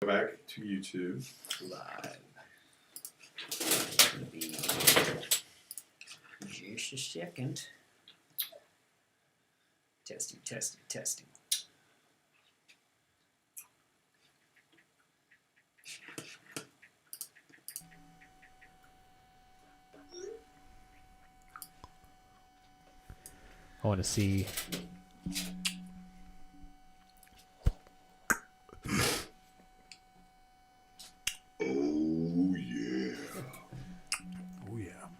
Back to YouTube. Live. Gonna be just a second. Testing, testing, testing. I want to see.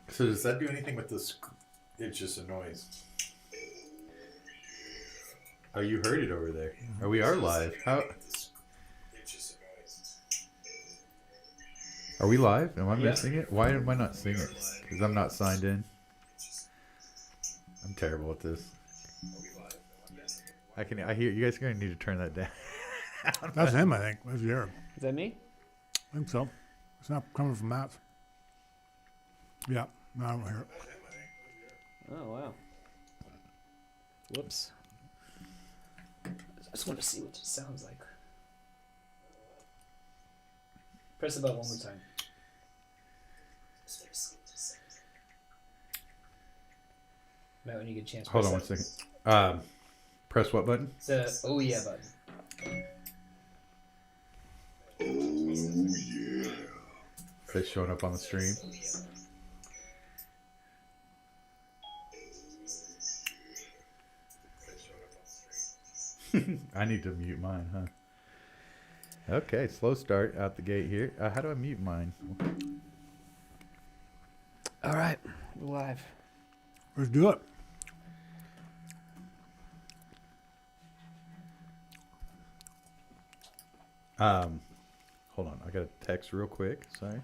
So does that do anything with this? It's just a noise. Oh, you heard it over there. Oh, we are live. How? Are we live? Am I missing it? Why am I not seeing it? Because I'm not signed in. I'm terrible at this. I hear you guys are gonna need to turn that down. That's him, I think. That's Jared. Is that me? I think so. It's not coming from Matt. Yeah, no, I don't hear it. Oh, wow. Whoops. I just want to see what it sounds like. Press the button one more time. Matt, when you get a chance. Hold on 1 second. Press what button? The oh yeah button. Is that showing up on the stream? I need to mute mine, huh? Okay, slow start out the gate here. How do I mute mine? All right, we're live. Let's do it. Hold on. I got a text real quick. Sorry.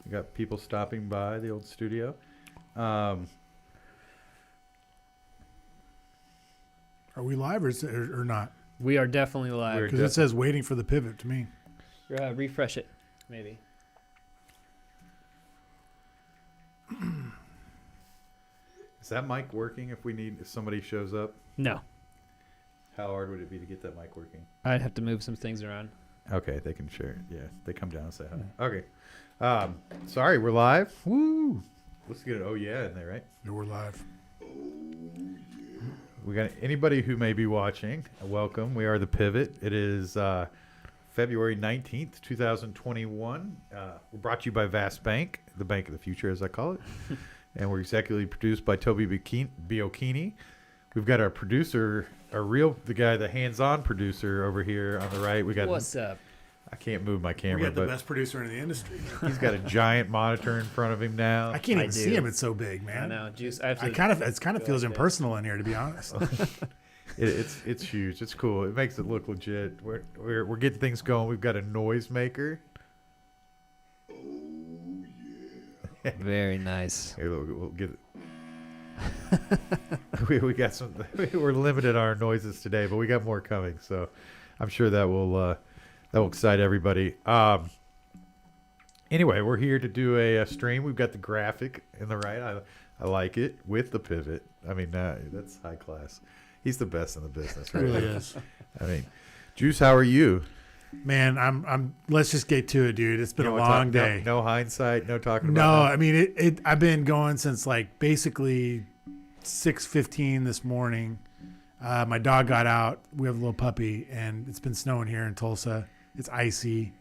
We got people stopping by the old studio. Are we live or not? We are definitely live. Because it says waiting for the pivot to me. Refresh it, maybe. Is that mic working if somebody shows up? No. How hard would it be to get that mic working? I'd have to move some things around. Okay, they can share it. Yeah, they come down and say hi. Okay. Sorry, we're live. Woo! Let's get an oh yeah in there, right? Yeah, we're live. We got anybody who may be watching. Welcome. We are the Pivot. It is February 19th, 2021. We're brought to you by Vast Bank, the bank of the future, as I call it. And we're executively produced by Toby Biocchini. We've got our producer, the hands-on producer over here on the right. We got. What's up? I can't move my camera. We got the best producer in the industry. He's got a giant monitor in front of him now. I can't even see him. It's so big, man. I know. Juice. It kind of feels impersonal in here, to be honest. It's huge. It's cool. It makes it look legit. We're getting things going. We've got a noisemaker. Very nice. Here, we'll get it. we got some. We're limited on our noises today, but we got more coming. So I'm sure that will excite everybody. Anyway, we're here to do a stream. We've got the graphic in the right. I like it with the pivot. I mean, that's high class. He's the best in the business, right? Really is. I mean, Juice, how are you? Man, I'm. Let's just get to it, dude. It's been a long day. No hindsight. No talking No, about. I mean I've been going since like basically 6:15 this morning. My dog got out. We have a little puppy, and it's been snowing here in Tulsa. It's icy.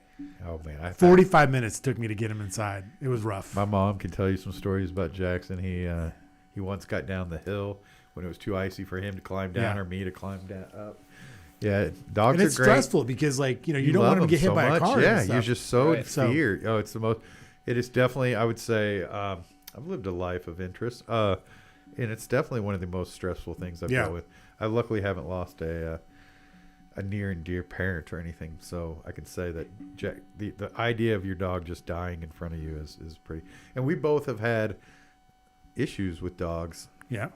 Oh man, 45 minutes took me to get him inside. It was rough. My mom can tell you some stories about Jackson. He once got down the hill when it was too icy for him to climb down or me to climb down up. Yeah, dogs and it's are great. stressful because you don't want him to get hit by a car. Yeah, you're just so in So- fear. Oh, it's the most. It is definitely. I would say I've lived a life of interest, and it's definitely one of the most stressful things I've dealt with. I luckily haven't lost a near and dear parent or anything, so I can say that the idea of your dog just dying in front of you is pretty. And we both have had issues with dogs. Yeah.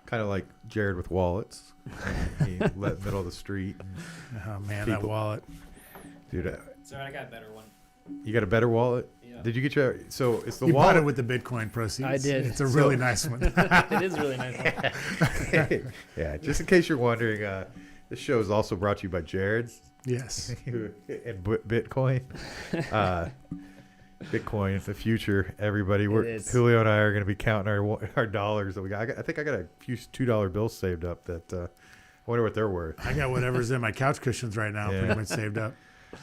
Kind of like Jared with wallets. He let middle of the street. Oh man, that wallet. Dude, Sorry, I got a better one. you got a better wallet? Yeah. Did you get your? So it's the You wallet. bought it with the Bitcoin proceeds. I did. It's a really nice one. It is really nice. Yeah, just in case you're wondering, This show is also brought to you by Jared Yes. and Bitcoin. Bitcoin, the future, everybody. Julio and I are going to be counting our dollars that we got. I think I got a few $2 bills saved up that I wonder what they're worth. I got whatever's in my couch cushions right now pretty much saved up.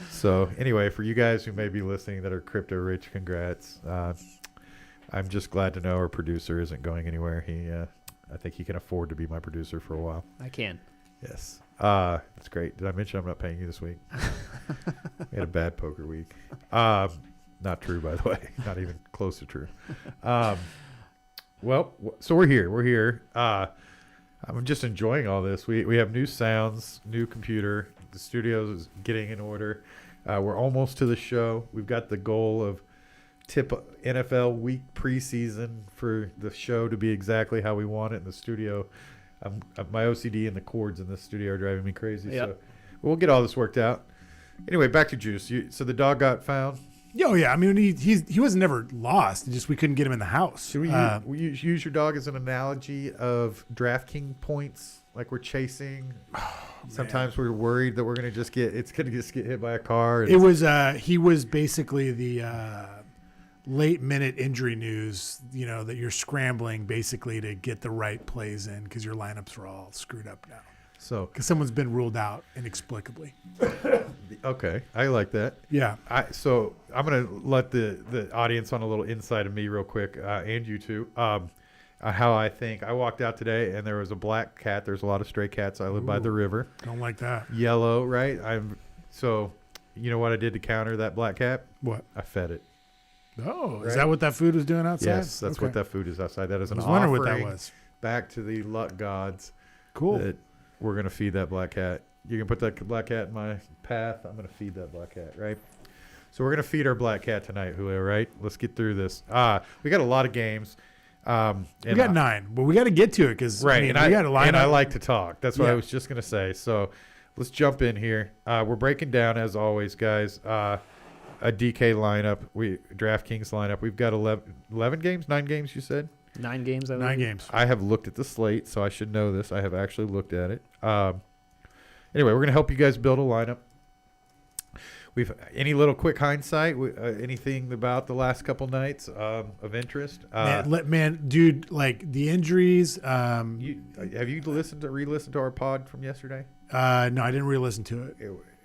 So anyway, for you guys who may be listening that are crypto rich, congrats. I'm just glad to know our producer isn't going anywhere. I think he can afford to be my producer for a while. I can. Yes. That's great. Did I mention I'm not paying you this week? We had a bad poker week. Not true, by the way. Not even close to true. Well, so we're here. We're here. I'm just enjoying all this. We have new sounds, new computer. The studio is getting in order. We're almost to the show. We've got the goal of tip NFL week preseason for the show to be exactly how we want it in the studio. My OCD and the cords in the studio are driving me crazy. Yep. So we'll get all this worked out. Anyway, back to Juice. So the dog got found. Oh yeah, I mean he was never lost. Just we couldn't get him in the house. Should we use your dog as an analogy of DraftKings points, like we're chasing? Sometimes we're worried that we're gonna just get hit by a car. It was he was basically the late minute injury news. You know that you're scrambling basically to get the right plays in because your lineups are all screwed up now. So because someone's been ruled out inexplicably. Okay, I like that. Yeah. So I'm gonna let the audience on a little inside of me real quick, and you too. How I think. I walked out today and there was a black cat. There's a lot of stray cats. I live by the river. Don't like that. Yellow, right? So you know what I did to counter that black cat? What? I fed it. Oh, Right? is that what that food was doing outside? Yes, that's Okay. what that food is outside. That is I an was offering wondering what that was. back to the luck gods. Cool. That we're gonna feed that black cat. You can put that black cat in my path. I'm gonna feed that black cat, right? So we're gonna feed our black cat tonight, Julio. Right? Let's get through this. We got a lot of games. We got 9, but we got to get to it because right, we and got a line. And I like to talk. That's what I Yeah. was just gonna say. So let's jump in here. We're breaking down as always, guys. A DK lineup. DraftKings lineup. We've got 11 games, 9 games. You said 9 games. 9 games. I have looked at the slate, so I should know this. I have actually looked at it. Anyway, we're gonna help you guys build a lineup. Any little quick hindsight? Anything about the last couple nights of interest? Man, dude, like the injuries. Have you re-listened to our pod from yesterday? No, I didn't re-listen to it.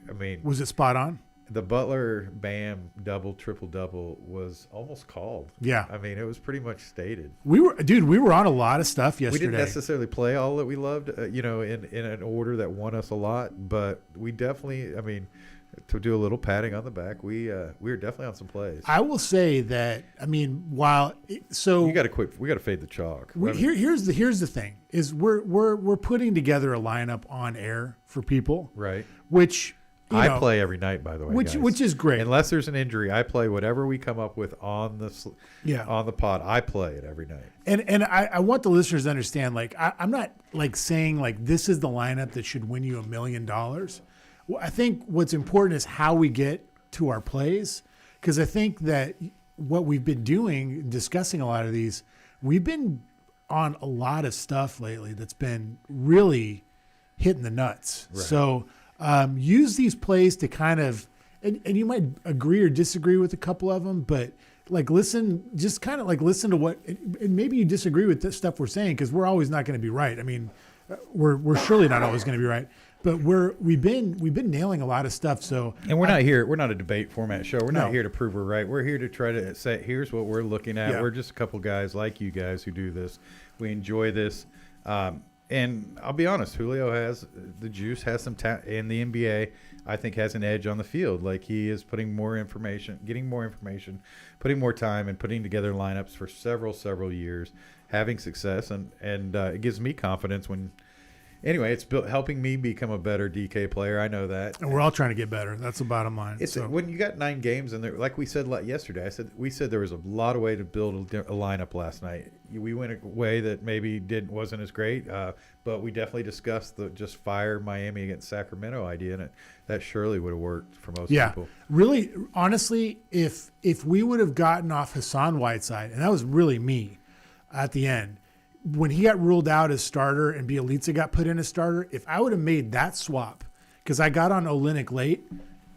I mean, Was it spot on? the Butler Bam triple double was almost called. Yeah. I mean, it was pretty much stated. We were on a lot of stuff yesterday. We didn't necessarily play all that we loved, in an order that won us a lot, but we definitely, I mean, to do a little patting on the back, we were definitely on some plays. I will say that, I mean, we got to fade the chalk. Here's the thing is we're putting together a lineup on air for people, Right. which I play every night, by the way, guys. which is great. Unless there's an injury, I play whatever we come up with on the pod. I play it every night. And I want the listeners to understand, like, I'm not like saying like this is the lineup that should win you $1 million. Well, I think what's important is how we get to our plays, because I think that what we've been doing, discussing a lot of these, we've been on a lot of stuff lately that's been really hitting the nuts. Right. So use these plays to kind of, and you might agree or disagree with a couple of them, but like listen to what, and maybe you disagree with the stuff we're saying because we're always not going to be right. I mean, we're surely not always going to be right. But we've been nailing a lot of stuff. So we're not a debate format show. We're not here to prove we're right. We're here to try to say here's what we're looking at. Yeah. We're just a couple guys like you guys who do this. We enjoy this. And I'll be honest, Julio has the juice, has some in the NBA. I think has an edge on the field. Like he is putting more information, getting more information, putting more time, and putting together lineups for several years, having success, and it gives me confidence when. Anyway, it's helping me become a better DK player. I know that, and we're all trying to get better. That's the bottom line. When you got 9 games and like we said yesterday, we said there was a lot of way to build a lineup last night. We went a way that maybe wasn't as great, but we definitely discussed the just fire Miami against Sacramento idea, and that surely would have worked for most people. Really, honestly, if we would have gotten off Hassan Whiteside, and that was really me at the end. when he got ruled out as starter and Bielitsa got put in as starter, if I would have made that swap, because I got on Olynyk late,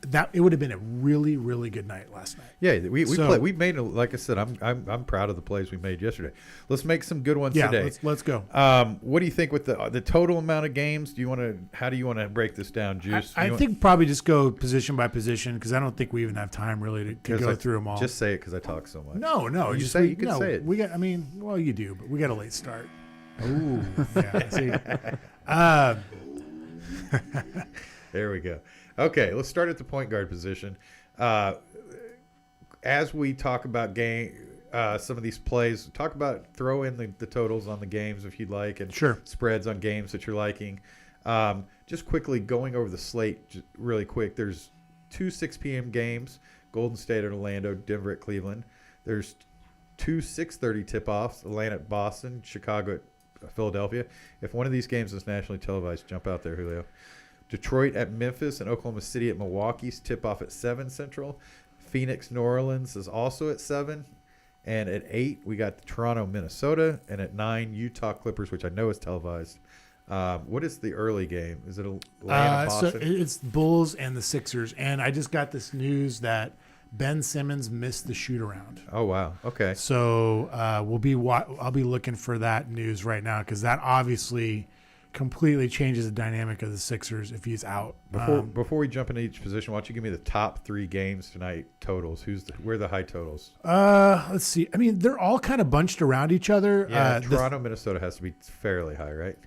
that it would have been a really, really good night last night. Yeah, we made, like I said, I'm proud of the plays we made yesterday. Let's make some good ones today. Let's go. What do you think with the total amount of games? How do you want to break this down, Juice? I think probably just go position by position, because I don't think we even have time really to go through them all. Just say it because I talk so much. No, You can say it. We got. I mean, well, you do, but we got a late start. Ooh, yeah. See, there we go. Okay, let's start at the point guard position. As we talk about some of these plays, throw in the totals on the games if you'd like, and spreads on games that you're liking. Just quickly going over the slate really quick. There's 2 6 p.m. games: Golden State at Orlando, Denver at Cleveland. There's 2 6:30 tip-offs: Atlanta at Boston, Chicago at Philadelphia. If one of these games is nationally televised, jump out there, Julio. Detroit at Memphis and Oklahoma City at Milwaukee's tip-off at 7 Central. Phoenix, New Orleans is also at 7. And at 8, we got Toronto, Minnesota. And at 9, Utah Clippers, which I know is televised. What is the early game? Is it Atlanta, Boston? So it's Bulls and the Sixers. And I just got this news that Ben Simmons missed the shoot-around. Oh, wow. Okay. So I'll be looking for that news right now, because that obviously completely changes the dynamic of the Sixers if he's out. Before we jump into each position, why don't you give me the top 3 games tonight totals? Where are the high totals? Let's see. I mean, they're all kind of bunched around each other. Yeah, Toronto, Minnesota has to be fairly high, right?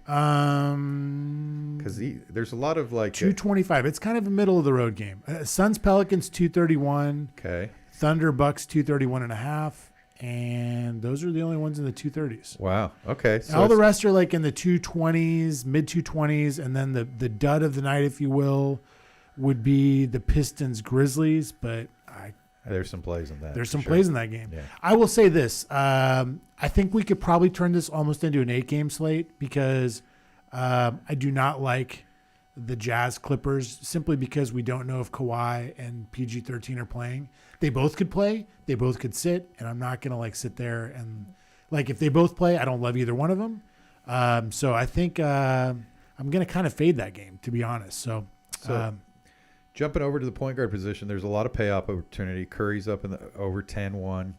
Because there's a lot of 225. It's kind of a middle of the road game. Suns Pelicans 231. Okay. Thunder Bucks 231.5. And those are the only ones in the 230s. Wow. Okay. So all the rest are in the 220s, mid 220s, and then the dud of the night, if you will, would be the Pistons Grizzlies. But there's some plays in that. There's some plays in that game. Yeah. I will say this: I think we could probably turn this almost into an 8-game slate, because I do not like the Jazz Clippers, simply because we don't know if Kawhi and PG-13 are playing. They both could play. They both could sit. And I'm not going to sit there and if they both play, I don't love either one of them. So I think I'm going to kind of fade that game, to be honest. So jumping over to the point guard position, there's a lot of payoff opportunity. Curry's up in the over 10-1.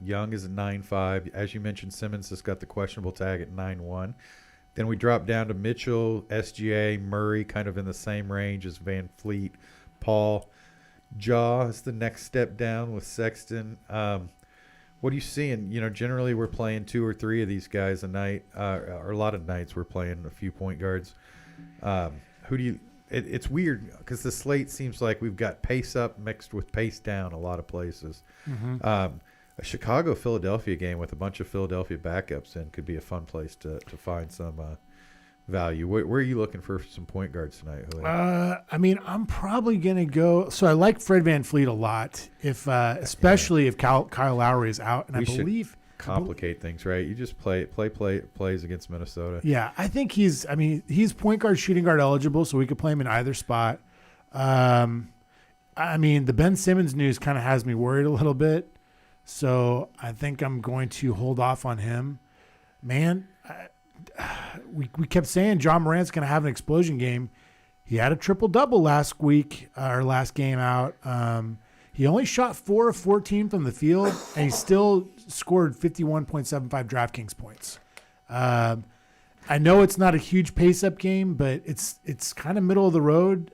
Young is at 9-5. As you mentioned, Simmons has got the questionable tag at 9-1. Then we drop down to Mitchell, SGA, Murray, kind of in the same range as Van Fleet, Paul. Ja is the next step down with Sexton. What are you seeing? Generally we're playing 2 or 3 of these guys a night, or a lot of nights we're playing a few point guards. It's weird because the slate seems like we've got pace up mixed with pace down a lot of places. Mm-hmm. A Chicago-Philadelphia game with a bunch of Philadelphia backups in could be a fun place to find some value. Where are you looking for some point guards tonight, Julio? I mean, I'm probably going to go. So I like Fred VanVleet a lot, especially if Kyle Lowry is out. And I believe complicate things, right? You just play plays against Minnesota. Yeah, I think he's point guard, shooting guard eligible, so we could play him in either spot. I mean, the Ben Simmons news kind of has me worried a little bit. So I think I'm going to hold off on him. Man, we kept saying John Morant's going to have an explosion game. He had a triple-double last week, or last game out. He only shot 4 of 14 from the field, and he still scored 51.75 DraftKings points. I know it's not a huge pace-up game, but it's kind of middle of the road.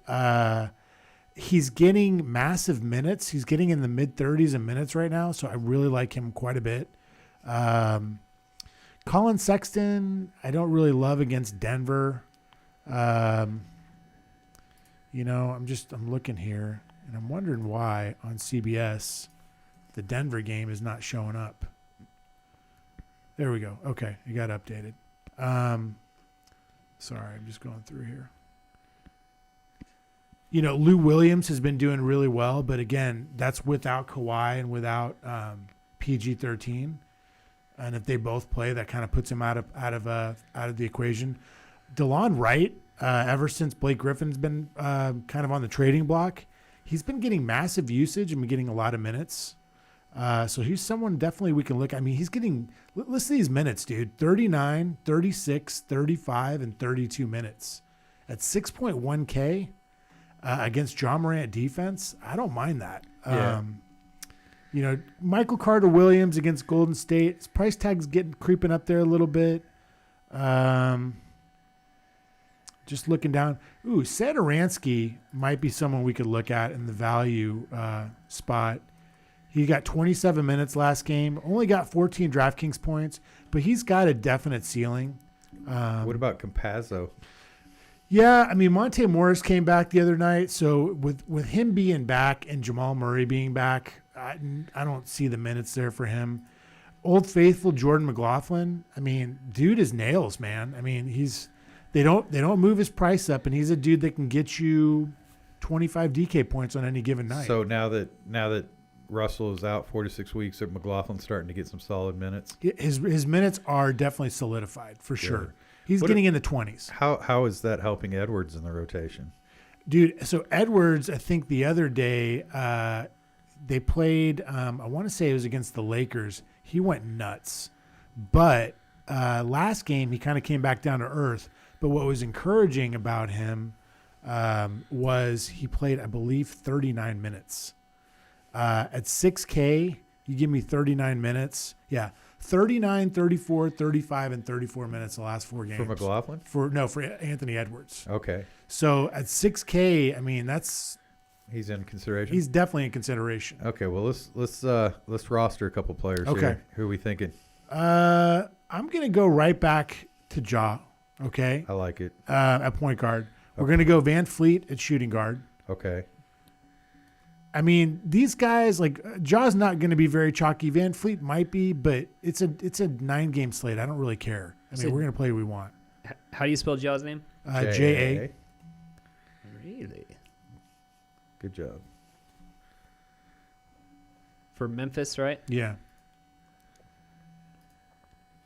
He's getting massive minutes. He's getting in the mid-30s in minutes right now, so I really like him quite a bit. Colin Sexton, I don't really love against Denver. I'm looking here, and I'm wondering why on CBS the Denver game is not showing up. There we go. Okay, it got updated. Sorry, I'm just going through here. Lou Williams has been doing really well, but again, that's without Kawhi and without PG-13. And if they both play, that kind of puts him out of the equation. DeLon Wright, ever since Blake Griffin's been kind of on the trading block, he's been getting massive usage and been getting a lot of minutes. So he's someone definitely we can look. I mean, he's getting, listen to these minutes, dude. 39, 36, 35, and 32 minutes at 6.1K against John Morant defense. I don't mind that. Yeah. Michael Carter-Williams against Golden State. His price tag's creeping up there a little bit. Just looking down. Ooh, Satoransky might be someone we could look at in the value spot. He got 27 minutes last game, only got 14 DraftKings points, but he's got a definite ceiling. What about Campazzo? Yeah, I mean, Monte Morris came back the other night, so with him being back and Jamal Murray being back, I don't see the minutes there for him. Old faithful Jordan McLaughlin, I mean, dude is nails, man. I mean, they don't move his price up, and he's a dude that can get you 25 DK points on any given night. So now that Russell is out 4 to 6 weeks, McLaughlin's starting to get some solid minutes. His minutes are definitely solidified for sure. He's getting in the 20s. How is that helping Edwards in the rotation? Dude, so Edwards, I think the other day they played, I want to say it was against the Lakers. He went nuts. But last game, he kind of came back down to earth. But what was encouraging about him was he played, I believe, 39 minutes. At 6K, you give me 39 minutes. Yeah, 39, 34, 35, and 34 minutes the last 4 games. For McLaughlin? For Anthony Edwards. Okay. So at 6K, I mean, he's in consideration. He's definitely in consideration. Okay, well let's roster a couple players here. Who are we thinking? I'm gonna go right back to Ja. Okay. I like it. At point guard, we're gonna go Van Fleet at shooting guard. Okay. I mean, these guys, like, Ja's not going to be very chalky. Van Fleet might be, but it's a 9-game slate. I don't really care. I mean, we're going to play who we want. How do you spell Ja's name? J-A. Really? Good job. For Memphis, right? Yeah.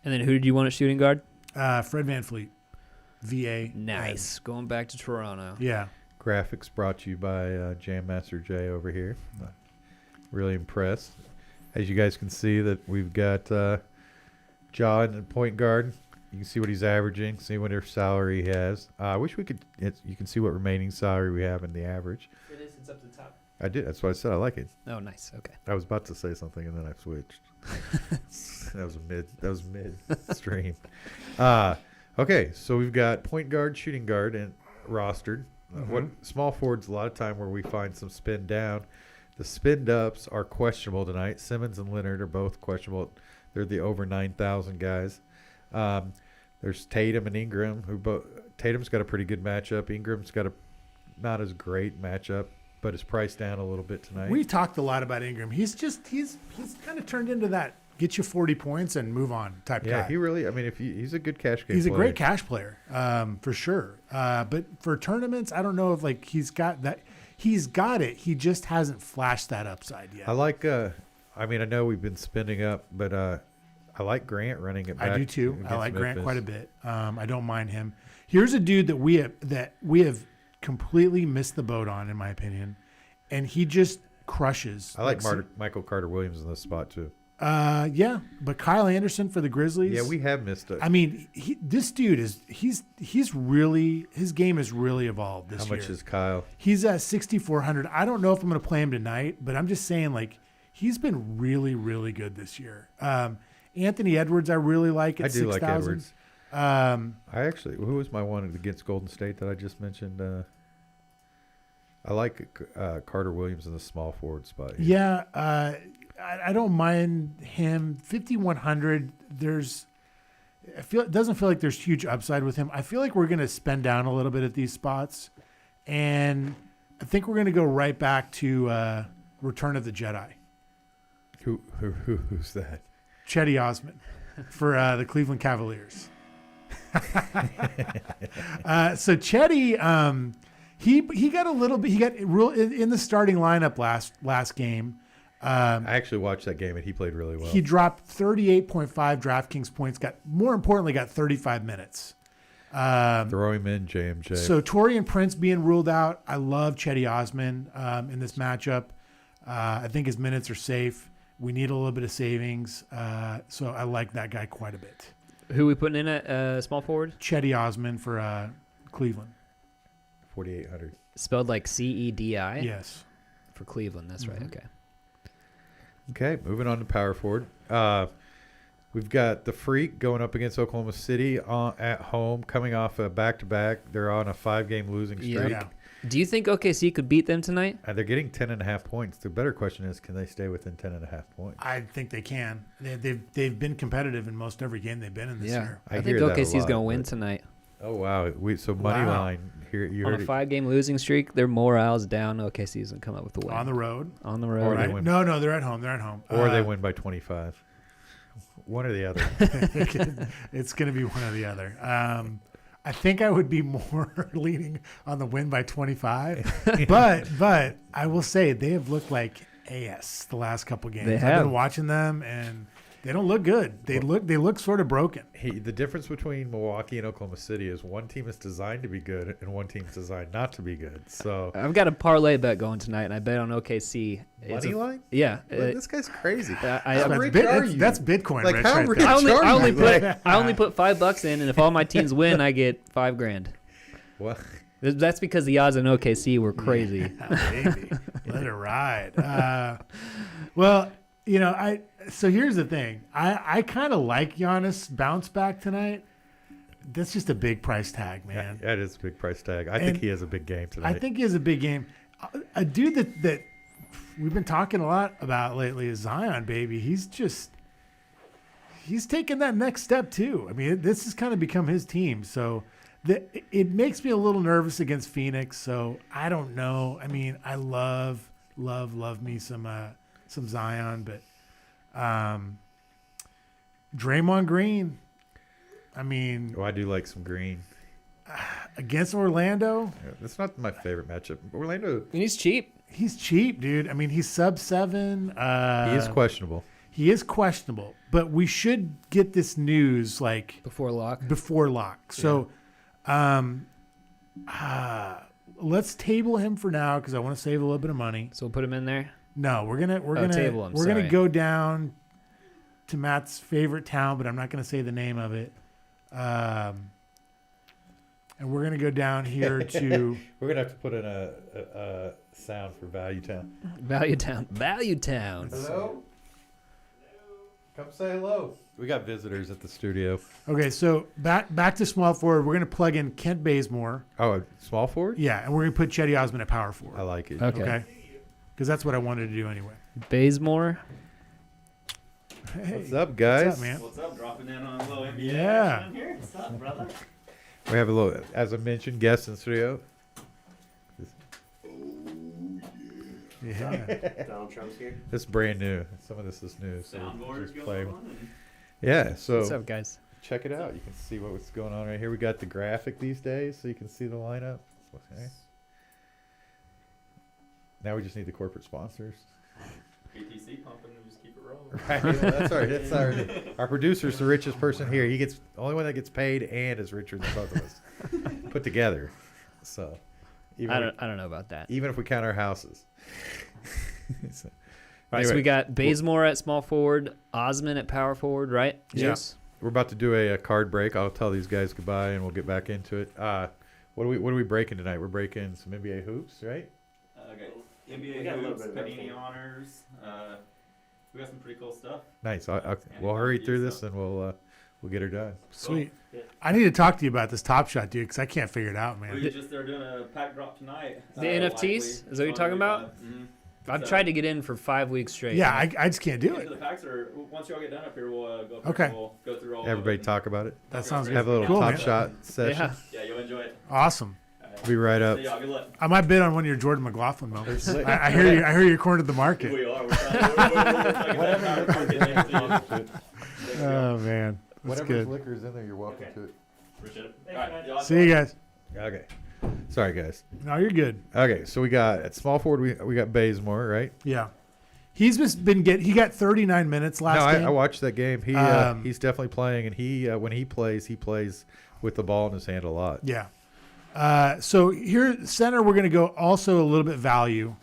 And then who did you want at shooting guard? Fred Van Fleet. VA. Nice. Going back to Toronto. Yeah. Graphics brought to you by Jam Master J over here. Really impressed. As you guys can see that we've got Ja in the point guard. You can see what he's averaging, see what his salary he has. I wish we could. You can see what remaining salary we have in the average. It is. It's up to the top. I did. That's what I said. I like it. Oh, nice. Okay. I was about to say something and then I switched. That was mid stream. Okay, so we've got point guard, shooting guard, and rostered. What small forwards a lot of time where we find some spin down. The spin ups are questionable tonight. Simmons and Leonard are both questionable. They're the over 9,000 guys. There's Tatum and Ingram, Tatum's got a pretty good matchup. Ingram's got a not as great matchup, but is priced down a little bit tonight. We talked a lot about Ingram. He's kind of turned into that get you 40 points and move on type guy. Yeah, he really. I mean, he's a good cash game. He's player. a great cash player, for sure. But for tournaments, I don't know if he's got that. He's got it. He just hasn't flashed that upside yet. I like. I know we've been spending up, but I like Grant running it back. I do too. I like Memphis. Grant quite a bit. I don't mind him. Here's a dude that we have completely missed the boat on, in my opinion, and he just crushes. I like Michael Carter-Williams in this spot too. Yeah, but Kyle Anderson for the Grizzlies. Yeah, we have missed it. I mean, this dude he's really, his game has really evolved this year. How much is Kyle? He's at 6,400. I don't know if I'm going to play him tonight, but I'm just saying, he's been really, really good this year. Anthony Edwards, I really like at 6,000. I do like Edwards. Who was my one against Golden State that I just mentioned? I like Carter-Williams in the small forward spot. Here. Yeah, I don't mind him. 5,100. It doesn't feel like there's huge upside with him. I feel like we're going to spend down a little bit at these spots, and I think we're going to go right back to Return of the Jedi. Who's that? Chetty Osman for the Cleveland Cavaliers. So Chetty, he got a little bit. He got real in the starting lineup last game. I actually watched that game and he played really well. He dropped 38.5 DraftKings points. More importantly, got 35 minutes. Throw him in, JMJ. So Taurean Prince being ruled out. I love Chetty Osman in this matchup. I think his minutes are safe. We need a little bit of savings. So I like that guy quite a bit. Who we putting in at small forward? Chetty Osman for Cleveland. 4,800. Spelled like CEDI? Yes. For Cleveland. That's right. Okay. Okay, moving on to power forward. We've got the Freak going up against Oklahoma City at home, coming off a back-to-back. They're on a 5-game losing streak. Yeah. Do you think OKC could beat them tonight? They're getting 10.5 points. The better question is, can they stay within 10.5 points? I think they can. They've been competitive in most every game they've been in this year. I think OKC's going to win tonight. Oh, wow. Money line. Here, you on heard a 5-game losing streak, their morale's down. OKC's going to come up with the win. On the road. Or right? they win. No, they're at home. They're at home. Or they win by 25. One or the other. It's going to be one or the other. I think I would be more leaning on the win by 25. but I will say they have looked like ass the last couple games. They have. I've been watching them, and they don't look good. They look sort of broken. The difference between Milwaukee and Oklahoma City is one team is designed to be good and one team is designed not to be good. So I've got a parlay bet going tonight, and I bet on OKC. Money line? Yeah. This guy's crazy. That's Bitcoin. Like, Rich, how right rich there. I only put $5 in, and if all my teams win, I get $5,000. What? That's because the odds on OKC were crazy. Yeah, baby. Let it ride. Well, so here's the thing. I kind of like Giannis bounce back tonight. That's just a big price tag, man. Yeah, that is a big price tag. I think he has a big game tonight. I think he has a big game. A dude that we've been talking a lot about lately is Zion, baby. He's taking that next step too. I mean, this has kind of become his team. So it makes me a little nervous against Phoenix. So I don't know. I mean, I love me some Zion, but Draymond Green. I mean, I do like some Green against Orlando. Yeah, that's not my favorite matchup. Orlando. And he's cheap. He's cheap, dude. I mean, he's sub 7. He is questionable. He is questionable, but we should get this news like before lock. So, let's table him for now because I want to save a little bit of money. So we'll put him in there. No, we're gonna table him. We're gonna go down to Matt's favorite town, but I'm not gonna say the name of it. And we're gonna go down here to. We're gonna have to put in a sound for Value Town. Value Town. Hello. Come say hello. We got visitors at the studio. Okay, so back to small forward. We're gonna plug in Kent Bazemore. Oh, small forward? Yeah, and we're gonna put Chetty Osman at power forward. I like it. Okay. Because that's what I wanted to do anyway. Bazemore. Hey, what's up, guys? What's up, man? What's up? Dropping in on a little NBA Yeah. action here. What's up, brother? We have a little, as I mentioned, guest in the studio. Yeah. Donald Trump's here. This is brand new. Some of this is new. So Soundboard just going play. on. Yeah, so What's up, guys? check it out. You can see what's going on right here. We got the graphic these days, so you can see the lineup. Okay. Now we just need the corporate sponsors. BTC pumping and just keep it rolling. Right. Well, that's our producer's the richest person here. He gets the only one that gets paid and is richer than both of us put together. So I don't know about that. even if we count our houses. All right, so we got Bazemore at small forward, Osman at power forward, right? Yeah. Yes. We're about to do a card break. I'll tell these guys goodbye and we'll get back into it. What are we breaking tonight? We're breaking some NBA hoops, right? Okay. We NBA got a little hoops, bit of Panini everything. honors. We got some pretty cool stuff. Nice. We'll hurry through this and we'll get her done. Sweet. Yeah. I need to talk to you about this Top Shot, dude, because I can't figure it out, man. They're doing a pack drop tonight. The NFTs? Is that what you're talking about? Mm-hmm. I've tried to get in for 5 weeks straight. Yeah, I just can't do The it. packs are once y'all get done up here, we'll go. Okay. We'll go through all. Everybody of them. talk about it. That sounds good. Have a little Cool, top man. shot session. Yeah. Yeah, you'll enjoy it. Awesome. All right. Be right up. See y'all. Good luck. I might bid on one of your Jordan McLaughlin moments. I hear you. I hear you cornered the market. We are. We're trying to. Oh man, that's Whatever's good. liquor's in there, you're welcome Okay. to it. Appreciate it. All right. Y'all See you guys. Okay. Sorry, guys. No, you're good. Okay, so we got at small forward we got Bazemore, right? Yeah, he's just been he got 39 minutes last game. I watched that game. He's definitely playing, and he when he plays with the ball in his hand a lot. Yeah. So here center, we're going to go also a little bit value.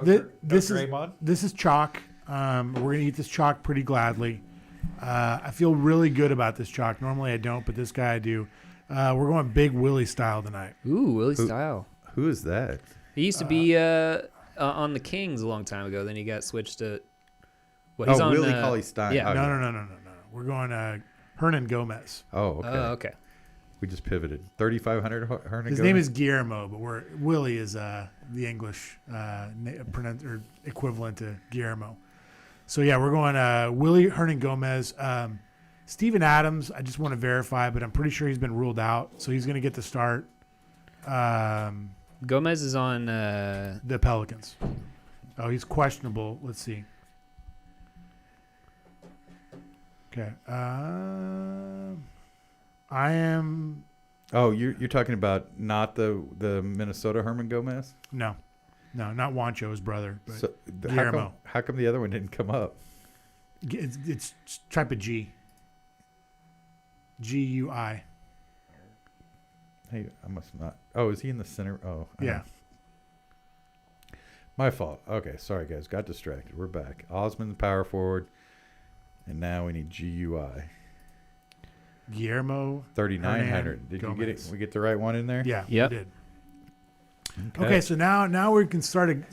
This is chalk. We're gonna eat this chalk pretty gladly. I feel really good about this chalk. Normally I don't, but this guy I do. We're going Big Willie style tonight. Ooh, Willie style. Who is that? He used to be on the Kings a long time ago. Then he got switched to. Well, he's on Willie Cauley-Stein. Yeah. No. We're going Hernan Gomez. Oh, okay. Okay. We just pivoted. 3,500 Hernan Gomez? His name is Guillermo, but Willie is the English equivalent to Guillermo. So, yeah, we're going Willie Hernan Gomez. Steven Adams, I just want to verify, but I'm pretty sure he's been ruled out. So he's going to get the start. Gomez is on the Pelicans. Oh, he's questionable. Let's see. Okay. I am. Oh, you're talking about not the Minnesota Herman Gomez? No, not Juancho, his brother. But So Guillermo. how come the other one didn't come up? It's type of G. GUI. Hey, I must not. Oh, is he in the center? Oh, Yeah. My fault. Okay, sorry guys, got distracted. We're back. Osman, the power forward, and now we need GUI. Guillermo 3,900. Did Gomez. you get it? We get the right one in there? Yeah, Yep. we did. Okay, so now we can sort of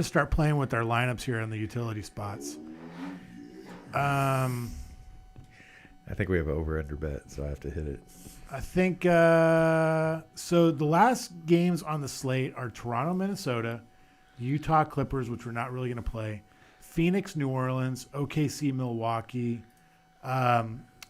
start playing with our lineups here on the utility spots. I think we have an over-under bet, so I have to hit it. I think so. The last games on the slate are Toronto, Minnesota, Utah Clippers, which we're not really going to play, Phoenix, New Orleans, OKC, Milwaukee.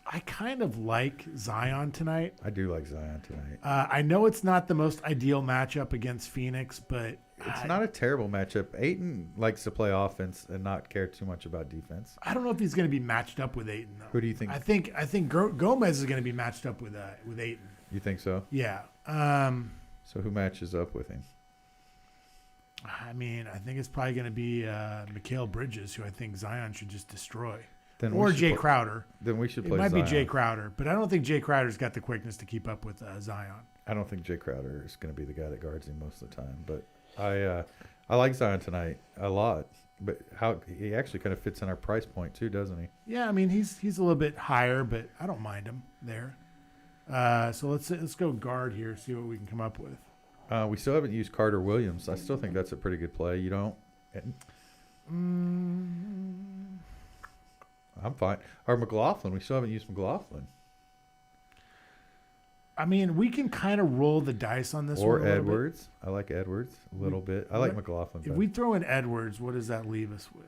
I kind of like Zion tonight. I do like Zion tonight. I know it's not the most ideal matchup against Phoenix, but It's not a terrible matchup. Ayton likes to play offense and not care too much about defense. I don't know if he's going to be matched up with Ayton though. Who do you think? I think Gomez is going to be matched up with Ayton. You think so? Yeah. So who matches up with him? I mean, I think it's probably going to be Mikal Bridges, who I think Zion should just destroy. Then Or Jay Crowder. Then we should It play might Zion. be Jay Crowder, but I don't think Jay Crowder's got the quickness to keep up with Zion. I don't think Jay Crowder is going to be the guy that guards him most of the time. But I like Zion tonight a lot. But how he actually kind of fits in our price point too, doesn't he? Yeah, I mean he's a little bit higher, but I don't mind him there. So let's go guard here, see what we can come up with. We still haven't used Carter Williams. I still think that's a pretty good play. You don't? I'm fine. Or McLaughlin. We still haven't used McLaughlin. I mean, we can kind of roll the dice on this one. Or Edwards. I like Edwards a little bit. I like McLaughlin If better. we throw in Edwards, what does that leave us with?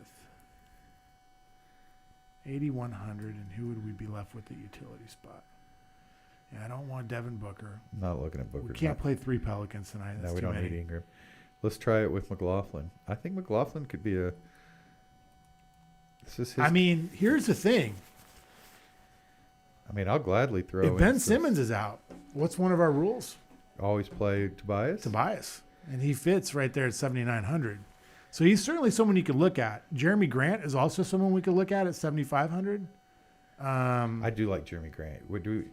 8,100, and who would we be left with at utility spot? Yeah, I don't want Devin Booker. I'm not looking at Booker. We can't play 3 Pelicans tonight. That's No, we too don't many. need Ingram. Let's try it with McLaughlin. I think McLaughlin could be a. This is his. I mean, here's the thing. I'll gladly throw. If Ben Simmons is out, what's one of our rules? Always play Tobias. Tobias. And he fits right there at 7,900. So he's certainly someone you could look at. Jeremy Grant is also someone we could look at 7,500. I do like Jeremy Grant. Can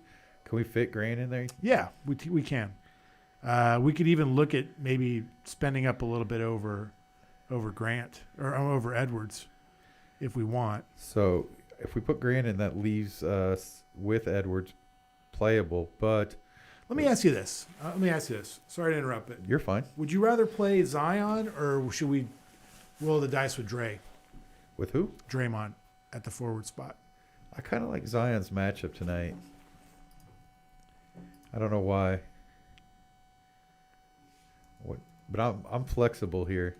we fit Grant in there? Yeah, we can. We could even look at maybe spending up a little bit over Grant or over Edwards if we want. So if we put Grant in, that leaves us with Edwards playable. But Let me ask you this. Sorry to interrupt, but you're fine would you rather play Zion or should we roll the dice with Dre? with who? Draymond at the forward spot. I kind of like Zion's matchup tonight. I don't know why. But I'm flexible here.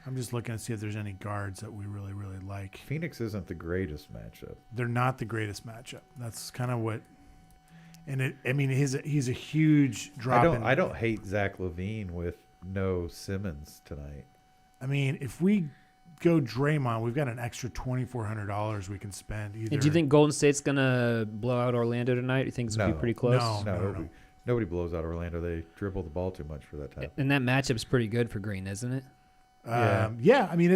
I'm just looking to see if there's any guards that we really, really like. Phoenix isn't the greatest matchup. They're not the greatest matchup. That's kind of what. And he's a huge drop. I don't hate Zach LaVine with no Simmons tonight. I mean, if we go Draymond, we've got an extra $2,400 we can spend. Either. And do you think Golden State's gonna blow out Orlando tonight? You think it's gonna be pretty close? No. Nobody blows out Orlando. They dribble the ball too much for that time. And that matchup's pretty good for Green, isn't it? Yeah. I mean,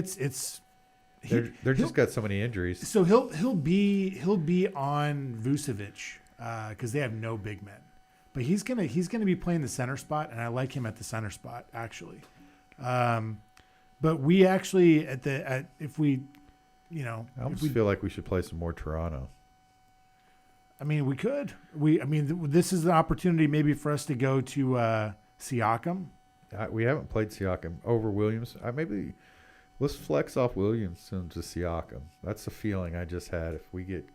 They're just got so many injuries. So he'll be on Vucevic because they have no big men, but he's gonna be playing the center spot, and I like him at the center spot actually. But we actually if we, I almost feel like we should play some more Toronto. I mean, we could. This is an opportunity maybe for us to go to Siakam. We haven't played Siakam over Williams. Maybe let's flex off Williamson to Siakam. That's the feeling I just had. If we get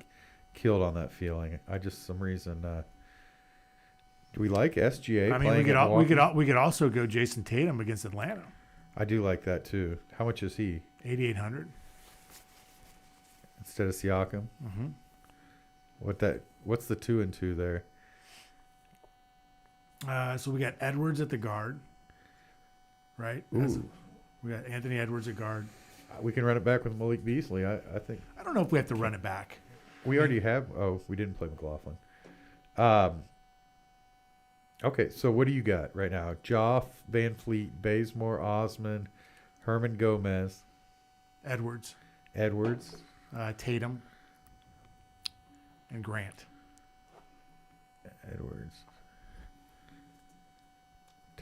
killed on that feeling, some reason. Do we like SGA? I mean, we could also go Jason Tatum against Atlanta. I do like that too. How much is he? 8,800 instead of Siakam. Mm-hmm. What's the 2 and 2 there? So we got Edwards at the guard, right? We got Anthony Edwards at guard. We can run it back with Malik Beasley. I think. I don't know if we have to run it back. We already have. Oh, we didn't play McLaughlin. Okay, so what do you got right now? Joff, Van Fleet, Bazemore, Osman, Herman Gomez, Edwards, Tatum, and Grant. Edwards,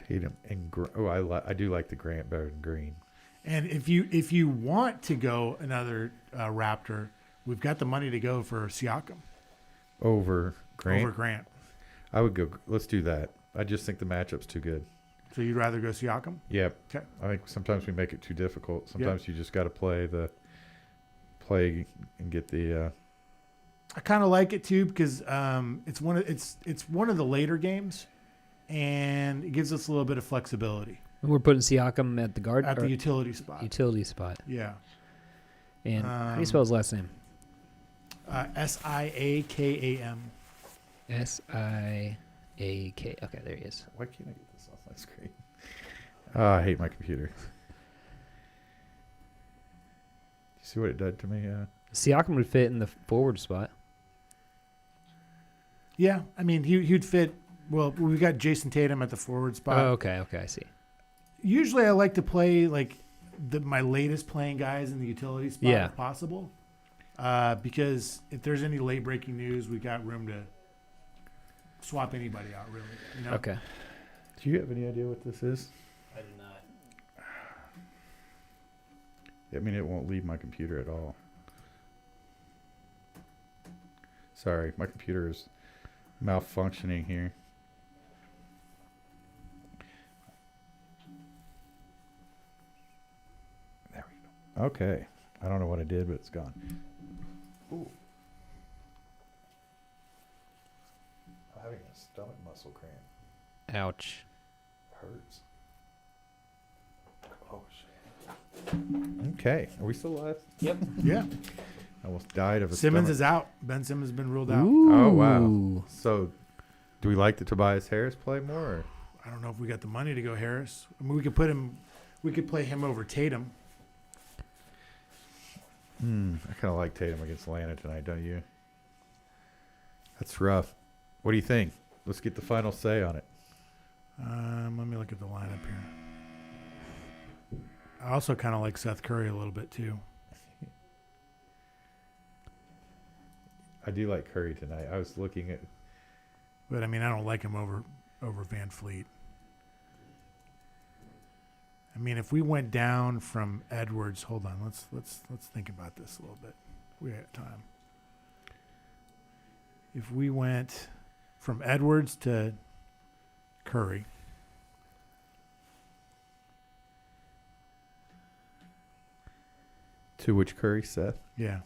Tatum, and I do like the Grant better than Green. And if you want to go another Raptor, we've got the money to go for Siakam over Grant. I would go. Let's do that. I just think the matchup's too good. So you'd rather go Siakam? Yep. Okay. I think sometimes we make it too difficult. Sometimes you just got to play and get the. I kind of like it too because it's one of the later games, and it gives us a little bit of flexibility. And we're putting Siakam at the guard at the utility spot. Yeah. And how do you Um, spell his last name? Siakam. Siak. Okay, there he is. Why can't I get this off my screen? I hate my computer. You see what it did to me? Siakam would fit in the forward spot. Yeah, I mean he'd fit. Well, we got Jason Tatum at the forward spot. Oh, okay, I see. Usually, I like to play like my latest playing guys in the utility spot if possible, because if there's any late breaking news, we got room to swap anybody out. Really, Okay. Do you have any idea what this is? I do not. I mean, it won't leave my computer at all. Sorry, my computer is malfunctioning here. There we go. Okay. I don't know what I did, but it's gone. Ooh. I'm having a stomach muscle cramp. Ouch. Hurts. Oh, shit. Okay. Are we still live? Yep. Yeah. I almost died of a Simmons stomach. is out. Ben Simmons has been ruled out. Ooh. Oh, wow. So, do we like the Tobias Harris play more? Or? I don't know if we got the money to go Harris. I mean, we could play him over Tatum. I kind of like Tatum against Atlanta tonight, don't you? That's rough. What do you think? Let's get the final say on it. Let me look at the lineup here. I also kind of like Seth Curry a little bit too. I do like Curry tonight. I was looking at. But I mean, I don't like him over Van Fleet. I mean, if we went down from Edwards, hold on, let's think about this a little bit. We have time. If we went from Edwards to Curry, To which Curry, Seth? yeah,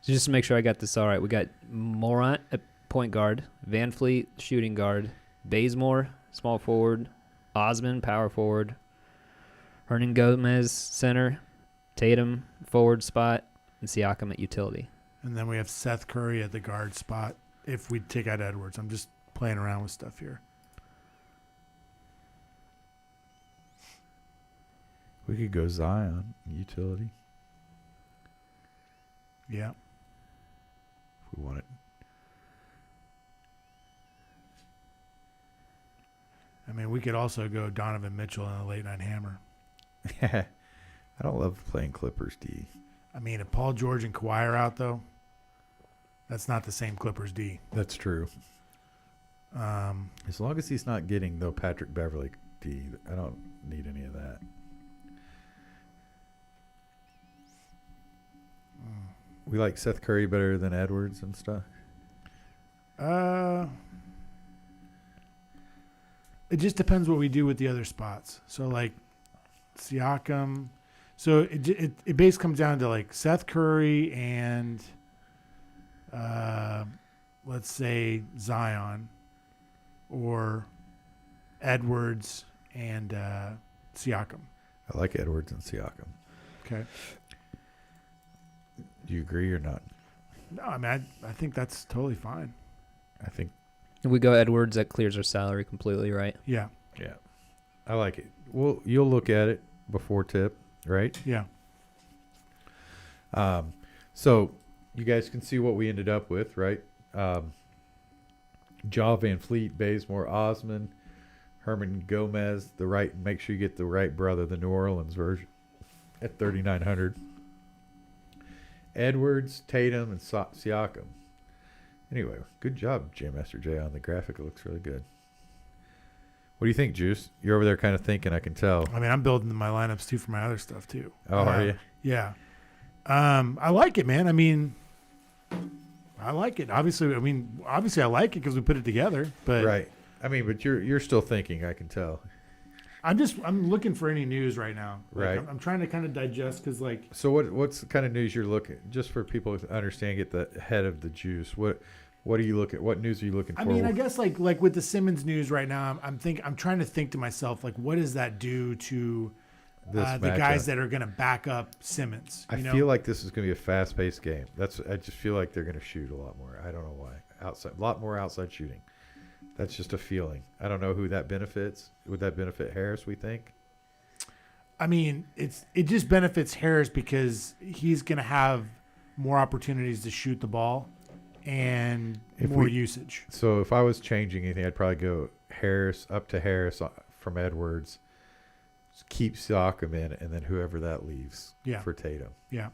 So just to make sure I got this all right, we got Morant at point guard, Van Fleet shooting guard, Bazemore small forward, Osman power forward, Hernan Gomez center, Tatum forward spot, and Siakam at utility. and then we have Seth Curry at the guard spot. If we take out Edwards, I'm just playing around with stuff here. We could go Zion, utility, Yeah, if we want it. I mean, we could also go Donovan Mitchell and a late night hammer. I don't love playing Clippers D. I mean, if Paul George and Kawhi are out, though, that's not the same Clippers D. That's true. As long as he's not getting, though, Patrick Beverly D. I don't need any of that. We like Seth Curry better than Edwards and stuff. It just depends what we do with the other spots. So like Siakam. So it basically comes down to like Seth Curry and let's say Zion or Edwards and Siakam. I like Edwards and Siakam. Okay. Do you agree or not? No, I mean I think that's totally fine. I think, If we go Edwards, that clears our salary completely, right? Yeah. yeah. I like it. Well, you'll look at it before tip, right? Yeah. So you guys can see what we ended up with, right? Ja Van Fleet, Bazemore, Osman, Herman Gomez, the right. Make sure you get the right brother, the New Orleans version, at 3,900. Edwards, Tatum, and Siakam. Anyway, good job, Jam Master J, on the graphic. It looks really good. What do you think, Juice? You're over there kind of thinking, I can tell. I mean, I'm building my lineups too for my other stuff too. Oh, are you? Yeah. I like it, man. I mean, I like it. Obviously, I like it because we put it together. But Right. I mean, but you're still thinking, I can tell. I'm looking for any news right now. Like, Right. I'm trying to kind of digest because like So what's the kind of news you're looking? Just for people to understand, get the head of the juice. What are you looking? What news are you looking for? I mean, I guess like with the Simmons news right now, I'm trying to think to myself like, what does that do to This the guys matchup. that are going to back up Simmons? I feel like this is going to be a fast-paced game. I just feel like they're going to shoot a lot more. I don't know why. A lot more outside shooting. That's just a feeling. I don't know who that benefits. Would that benefit Harris, we think? I mean, it just benefits Harris because he's going to have more opportunities to shoot the ball and more usage. So if I was changing anything, I'd probably go Harris up to Harris from Edwards. Keep Siakam in, and then whoever that leaves for Tatum. Yeah.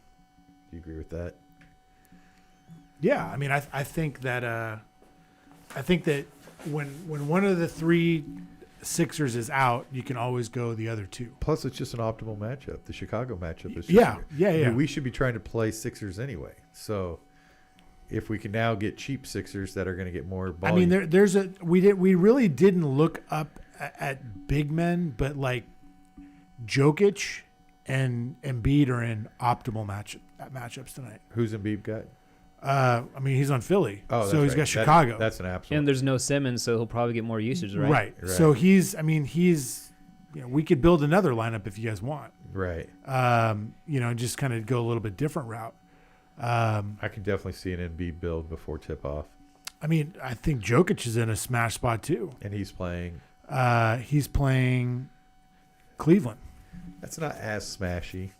Do you agree with that? Yeah. I mean, I think that when one of the three Sixers is out, you can always go the other two. Plus, it's just an optimal matchup. The Chicago matchup is Yeah. I mean, we should be trying to play Sixers anyway. So if we can now get cheap Sixers that are going to get more volume. I mean, we really didn't look up at big men, but like Jokic and Embiid are in optimal matchups tonight. Who's Embiid got? I mean, he's on Philly, Oh, so he's got Chicago. That's an absolute. And there's no Simmons, so he'll probably get more usage, right? Right. So we could build another lineup if you guys want. Right. Just kind of go a little bit different route. I can definitely see an Embiid build before tip off. I mean, I think Jokic is in a smash spot too. And he's playing. He's playing Cleveland. That's not as smashy,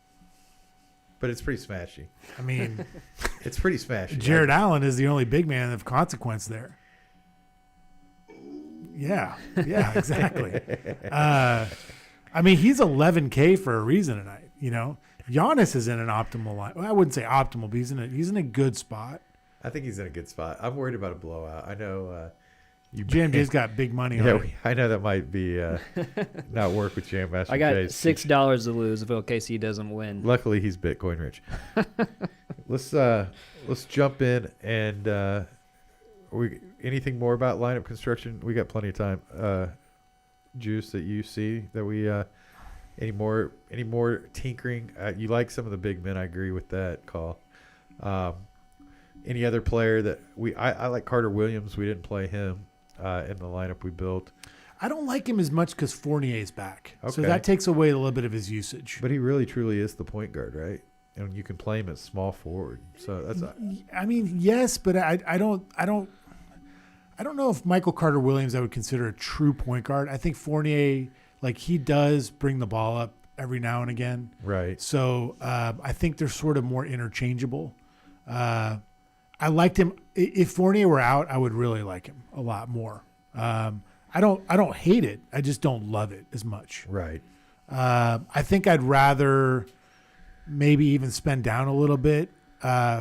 but it's pretty smashy. I mean, It's pretty smashy. Jared Allen is the only big man of consequence there. Yeah, exactly. I mean, he's 11K for a reason tonight. You know, Giannis is in an optimal line. Well, I wouldn't say optimal, but he's in a good spot. I think he's in a good spot. I'm worried about a blowout. I know JMJ's got big money on it. I know that might be not work with Jam Master. I got J's. $6 to lose if OKC doesn't win. Luckily, he's Bitcoin rich. Let's jump in and anything more about lineup construction? We got plenty of time. Juice that you see that we any more tinkering? You like some of the big men? I agree with that call. Any other player that I like Carter Williams. We didn't play him in the lineup we built. I don't like him as much because Fournier's back, so Okay. that takes away a little bit of his usage. But he really truly is the point guard, right? And you can play him at small forward. So that's I mean, yes, but I don't know if Michael Carter Williams I would consider a true point guard. I think Fournier, like, he does bring the ball up every now and again. right. So I think they're sort of more interchangeable. I liked him. If Fournier were out, I would really like him a lot more. I don't hate it. I just don't love it as much. Right. I think I'd rather maybe even spend down a little bit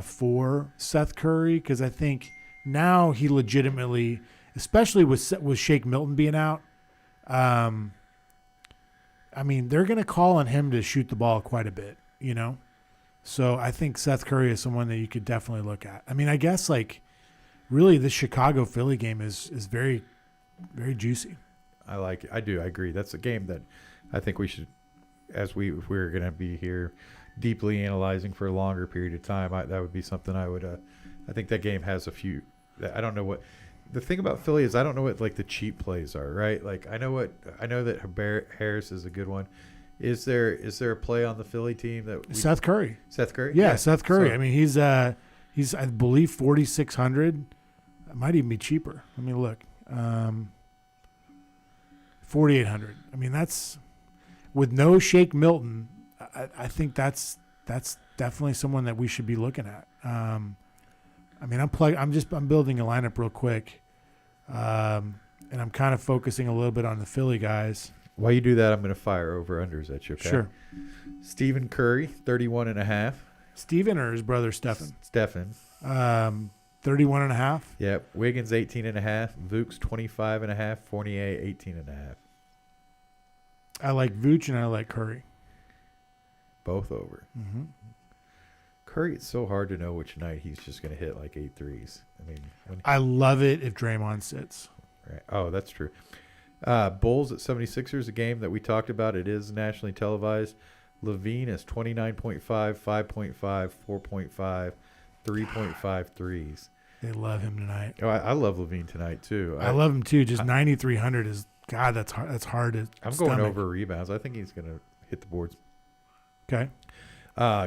for Seth Curry because I think now he legitimately, especially with Shake Milton being out, I mean, they're going to call on him to shoot the ball quite a bit, So I think Seth Curry is someone that you could definitely look at. I mean, I guess really the Chicago-Philly game is very, very juicy. I like it. I do. I agree. That's a game that I think we should, if we're going to be here deeply analyzing for a longer period of time, that would be something I would. I think that game has a few. I don't know what. The thing about Philly is I don't know what the cheap plays are, right? I know that Harris is a good one. Is there a play on the Philly team that Seth Curry? Seth Curry? Yeah, Seth Curry. I mean, he's I believe 4,600. It might even be cheaper. Let me look. 4,800. I mean, that's with no Shake Milton. I think that's definitely someone that we should be looking at. I mean, I'm building a lineup real quick, and I'm kind of focusing a little bit on the Philly guys. While you do that, I'm going to fire over unders at you. Okay? Sure. Stephen Curry, 31.5. Stephen or his brother Stephen? Stephen. 31.5. Yep. Wiggins 18.5. Vooks 25.5. Fournier 18.5. I like Vooch and I like Curry. Both over. Mm-hmm. Curry, it's so hard to know which night he's just going to hit 8 threes. I mean, I love it if Draymond sits. Right. Oh, that's true. Bulls at 76ers, a game that we talked about. It is nationally televised. Levine is 29.5, 5.5, 4.5, 3.5 threes. They love him tonight. Oh, I love Levine tonight too. I love him too. Just 9,300 is God. That's hard. That's hard to. I'm stomach. going over rebounds. I think he's going to hit the boards. Okay.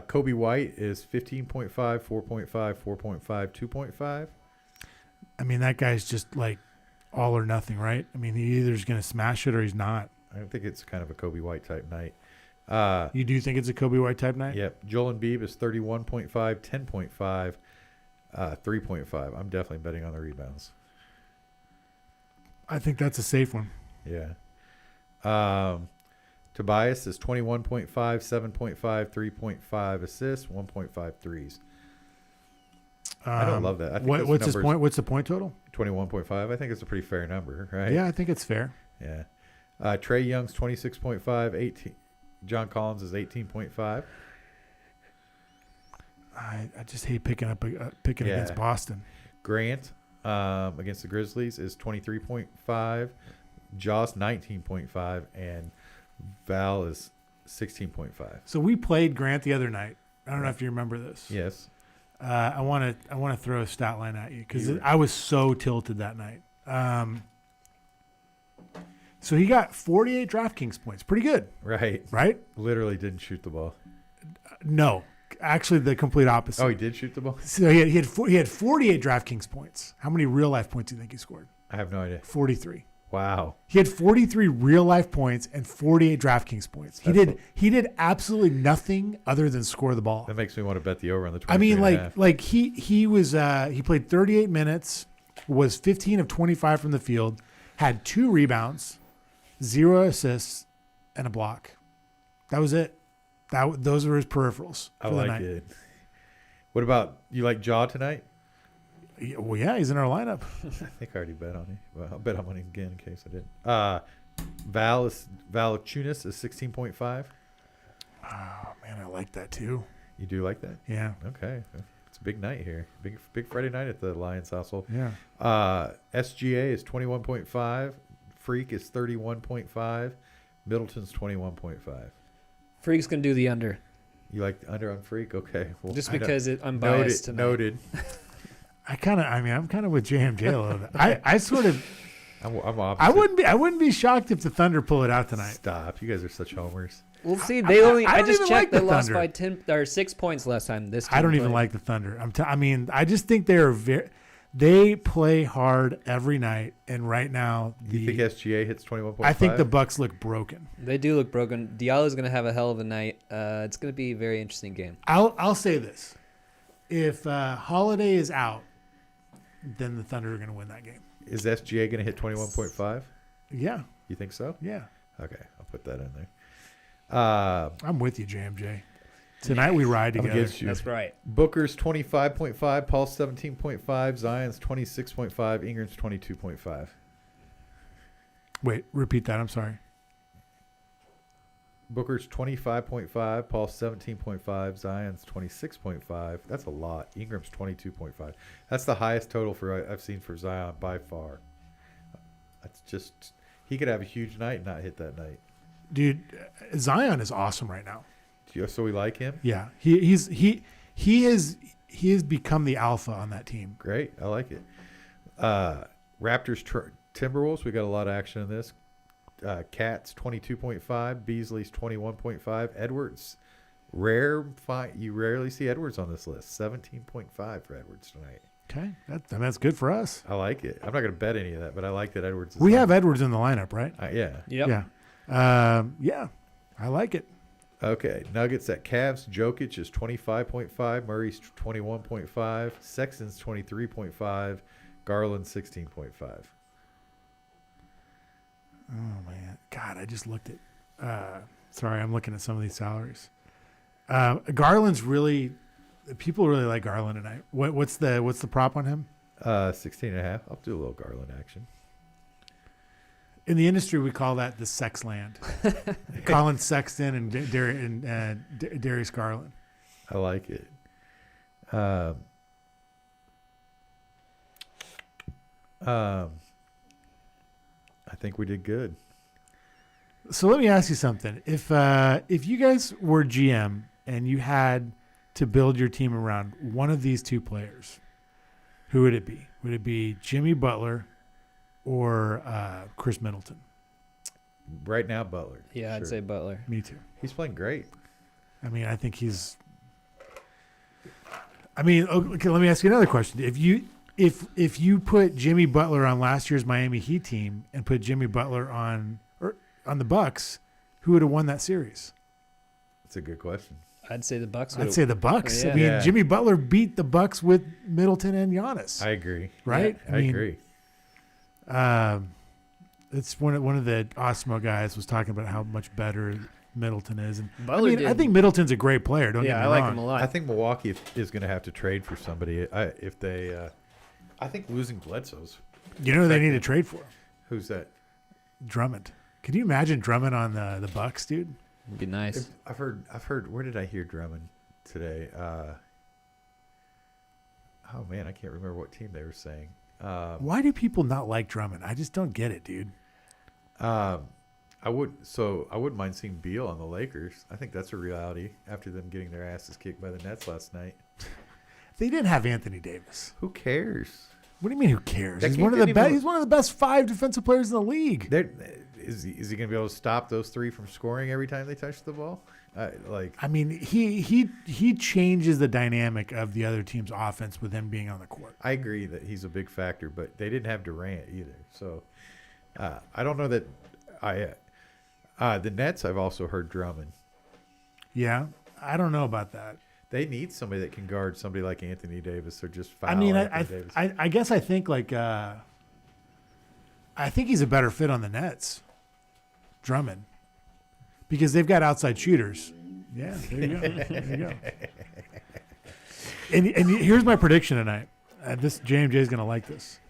Kobe White is 15.5, 4.5, 4.5, 2.5. I mean, that guy's just all or nothing, right? I mean, he either is going to smash it or he's not. I think it's kind of a Kobe White type night. You do think it's a Kobe White type night? Yep. Joel Embiid is 31.5, 10.5, 3.5. I'm definitely betting on the rebounds. I think that's a safe one. Yeah. Tobias is 21.5, 7.5, 3.5 assists, 1.5 threes. I don't love that. I think what's his point? What's the point total? 21.5. I think it's a pretty fair number, right? Yeah, I think it's fair. Yeah. Trae Young's 26.5, 18. John Collins is 18.5. I just hate picking against Boston. Grant against the Grizzlies is 23.5. Joss 19.5, and Val is 16.5. So we played Grant the other night. I don't know if you remember this. Yes. I want to throw a stat line at you because I was so tilted that night. So he got 48 DraftKings points. Pretty good. Right? Literally didn't shoot the ball. No. Actually, the complete opposite. Oh, he did shoot the ball? So he had 48 DraftKings points. How many real life points do you think he scored? I have no idea. 43. Wow. He had 43 real life points and 48 DraftKings points. He did absolutely nothing other than score the ball. That makes me want to bet the over on the 23. I mean, he played 38 minutes, was 15 of 25 from the field, had 2 rebounds, 0 assists, and a block. That was it. Those were his peripherals for the night. It. What about you? Like Jaw tonight? Well, yeah, he's in our lineup. I think I already bet on him. Well, I'll bet on him again in case I didn't. Valanciunas is 16.5. Oh man, I like that too. You do like that? Yeah. Okay, it's a big night here. Big Friday night at the Lions household. Yeah. SGA is 21.5. Freak is 31.5. Middleton's 21.5. Freak's gonna do the under. You like the under on Freak? Okay. Well, just because I'm biased tonight. Noted. I'm kind of with JMJ a little bit. I sort of. I'm opposite. I wouldn't be shocked if the Thunder pull it out tonight. Stop! You guys are such homers. We'll see. I just checked. Like they lost by 10 or 6 points last time. I don't even like the Thunder. I just think they play hard every night, and right now You think SGA hits 21.5? I think the Bucks look broken. They do look broken. Diallo's going to have a hell of a night. It's going to be a very interesting game. I'll say this: if Holiday is out, then the Thunder are going to win that game. Is SGA going to hit 21.5? Yeah. You think so? Yeah. Okay, I'll put that in there. I'm with you, JMJ. Tonight we ride together. I'm against you. That's right. Booker's 25.5, Paul's 17.5, Zion's 26.5, Ingram's 22.5. Wait, repeat that. I'm sorry. Booker's 25.5, Paul's 17.5, Zion's 26.5. That's a lot. Ingram's 22.5. That's the highest total I've seen for Zion by far. That's just he could have a huge night and not hit that night. Dude, Zion is awesome right now. So we like him. Yeah, he has become the alpha on that team. Great, I like it. Raptors Timberwolves. We got a lot of action in this. Cats 22.5, Beasley's 21.5, Edwards. You rarely see Edwards on this list. 17.5 for Edwards tonight. Okay, that's good for us. I like it. I'm not going to bet any of that, but I like that Edwards. We have Edwards in the lineup, right? Yeah. Yep. Yeah, I like it. Okay, Nuggets at Cavs. Jokic is 25.5, Murray's 21.5, Sexton's 23.5, Garland 16.5. Oh man, God, I just looked at. Sorry, I'm looking at some of these salaries. Garland's really. People really like Garland tonight. What's the prop on him? 16.5. I'll do a little Garland action. In the industry, we call that the sex land. Colin Sexton and Darius Garland. I like it. I think we did good. So let me ask you something. If you guys were GM and you had to build your team around one of these two players, who would it be? Would it be Jimmy Butler or Chris Middleton? Right now, Butler. Yeah, I'd say Butler. Me too. He's playing great. I mean, I think he's. I mean, okay. Let me ask you another question. If you put Jimmy Butler on last year's Miami Heat team and put Jimmy Butler on the Bucks, who would have won that series? That's a good question. I'd say the Bucks. I'd say the Bucks. Yeah. I mean, Yeah. Jimmy Butler beat the Bucks with Middleton and Giannis. I agree. Right? I agree. It's one of the Osmo guys was talking about how much better Middleton is, and Butler I think Middleton's a great player. Don't get me I wrong. like him a lot. I think Milwaukee is going to have to trade for somebody. If they, I think losing Bledsoe's. You know who they need to trade for? Who's that? Drummond. Could you imagine Drummond on the Bucks, dude? It'd be nice. I've heard. Where did I hear Drummond today? Oh man, I can't remember what team they were saying. Why do people not like Drummond? I just don't get it, dude. I wouldn't mind seeing Beal on the Lakers. I think that's a reality after them getting their asses kicked by the Nets last night. They didn't have Anthony Davis. Who cares? What do you mean? Who cares? That He's kid one of the didn't best. even- He's one of the best 5 defensive players in the league. Is he going to be able to stop those three from scoring every time they touch the ball? I mean, he changes the dynamic of the other team's offense with him being on the court. I agree that he's a big factor, but they didn't have Durant either. So I don't know that the Nets. I've also heard Drummond. Yeah, I don't know about that. They need somebody that can guard somebody like Anthony Davis or just foul. I mean, Anthony Davis. I guess I think I think he's a better fit on the Nets, Drummond, because they've got outside shooters. Yeah, there you go. There you go. And here's my prediction tonight. This JMJ is going to like this.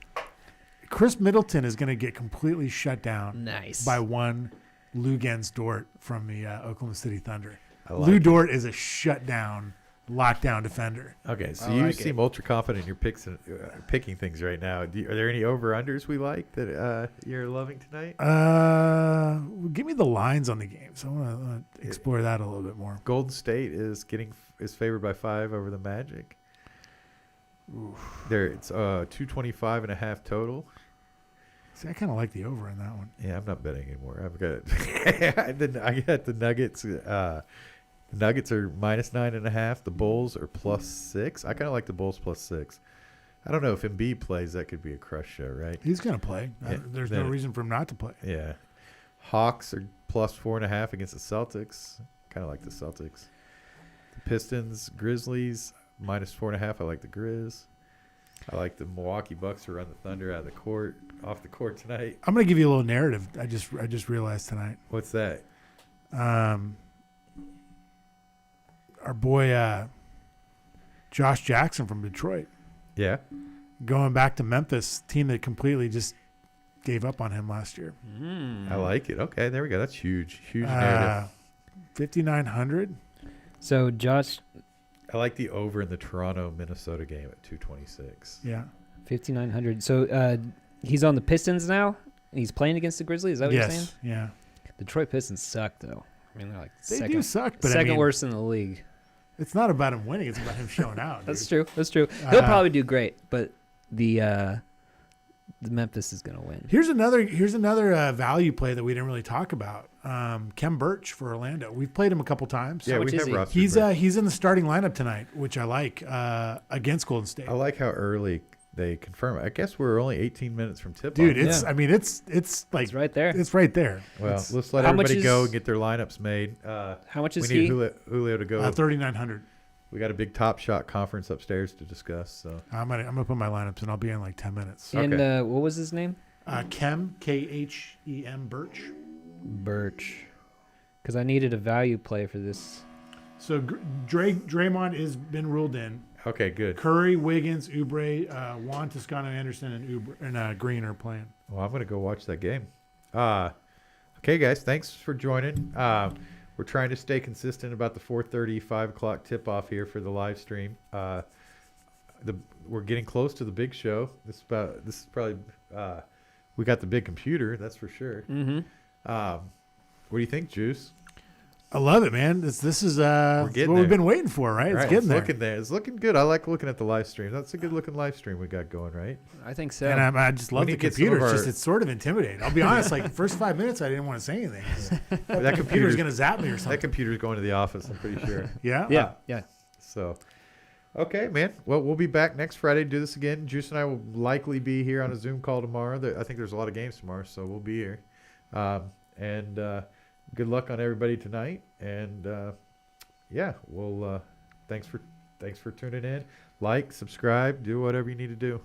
Chris Middleton is going to get completely shut down Nice. by one Lou Dort from the Oklahoma City Thunder. I like Lou it. Dort is a shutdown, lockdown defender. Okay, so I you like seem it. ultra confident in your picking things right now. Are there any over-unders we like that you're loving tonight? Give me the lines on the game. So I want to explore that a little bit more. Golden State is favored by 5 over the Magic. There, it's 225.5 total. See, I kind of like the over in that one. Yeah, I'm not betting anymore. I've got I got the Nuggets. The Nuggets are -9.5. The Bulls are +6. I kind of like the Bulls +6. I don't know if Embiid plays. That could be a crush show, right? He's going to play. Yeah, There's no then- reason for him not to play. Yeah. Hawks are +4.5 against the Celtics. Kind of like the Celtics. The Pistons, Grizzlies -4.5. I like the Grizz. I like the Milwaukee Bucks who run the Thunder off the court tonight. I'm going to give you a little narrative. I just realized tonight. What's that? Our boy Josh Jackson from Detroit Yeah. going back to Memphis, team that completely just gave up on him last year. I like it. Okay, there we go. That's huge. Huge narrative. 5,900. So Josh, I like the over in the Toronto Minnesota game at 226. Yeah. 5,900. So he's on the Pistons now. And he's playing against the Grizzlies. Is that what you're saying? Yes. Yeah. Detroit Pistons suck though. I mean, they're like They do suck, but second I mean, worst in the league. it's not about him winning. It's about him showing out. That's dude. true. That's true. He'll probably do great, but the Memphis is gonna win. Here's another value play that we didn't really talk about. Kem Birch for Orlando. We've played him a couple times. Yeah, much we is have he? roster. He's in the starting lineup tonight, which I like against Golden State. I like how early they confirm it. I guess we're only 18 minutes from tip-off. Dude, it's Yeah. I mean it's like He's right there. it's right there. Well, It's let's let How much everybody go is- and get their lineups made. How much is we need he? Julio to go. 3,900. We got a big Top Shot conference upstairs to discuss. So I'm gonna put my lineups and I'll be in like 10 minutes. And Okay. what was his name? Kem Khem Birch. Birch. Because I needed a value play for this. So Draymond has been ruled in. okay, good. Curry, Wiggins, Oubre, Juan Toscano Anderson, and Green are playing. Well, I'm gonna go watch that game. Okay, guys, thanks for joining. We're trying to stay consistent about the 4:30, 5 o'clock tip-off here for the live stream. We're getting close to the big show. This is probably we got the big computer, that's for sure. Mm-hmm. What do you think, Juice? I love it, man. This is getting what there. we've been waiting for, right? All It's right, getting there. looking there. It's looking good. I like looking at the live stream. That's a good looking live stream we got going, right? I think so. And I just love We the need to get some computer. of It's our- it's sort of intimidating. I'll be honest. Like the first 5 minutes, I didn't want to say anything. That Computer's gonna zap me or that something. computer's going to the office. I'm pretty sure. Yeah. yeah, yeah. So, okay, man. Well, we'll be back next Friday to do this again. Juice and I will likely be here on a Zoom call tomorrow. I think there's a lot of games tomorrow, so we'll be here. And good luck on everybody tonight. And yeah, well, thanks for tuning in. Like, subscribe, do whatever you need to do.